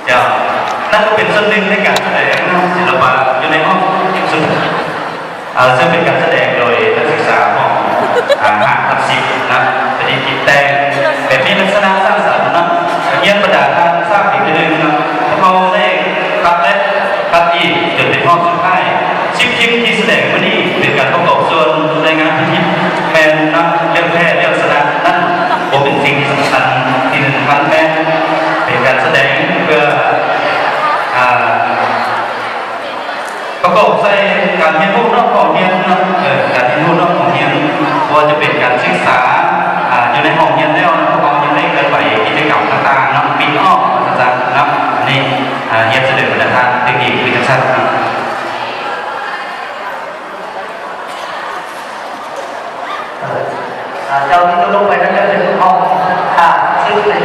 จะนั่นก็เป็นส่วนหนึ่งในการแสดงศิลปะอยู่ในห้องซึ่งเป็นการแสดงโดยนักศึกษาของ5/10นะปฏิกิจแต่งแบบมีลักษณะสร้างสรรค์นะเยี่ยมประดาการสร้างอีกนึงนะเขาได้คัดและคัดอีกจนเป็นห้องสุดท้ายชิปที่แสดงวันนี้เป็นการประกอบส่วนในงานพิธีแมนนะเรื่องแพทย์เรื่องสนะนั่นผมเป็นสิ่งที่สำคัญที่1ครั้งแม่เป็นการแสดงเพื่อประกอบใส่การเรียนรู้นอกของเรียนนะการเรียนรู้นอกของเรียนว่าจะเป็นการศึกษาอยู่ในห้องเรียนแล้วพวกเรายังได้เคลื่อนไหวกิจกรรมต่างๆนะปีนอ้อมต่างๆนะนี่เรียนเสด็จประธานเทคนิควิทยาศาสตร์เจ้าที่ลงไปนั่นก็เป็นห้องซึ่งเป็น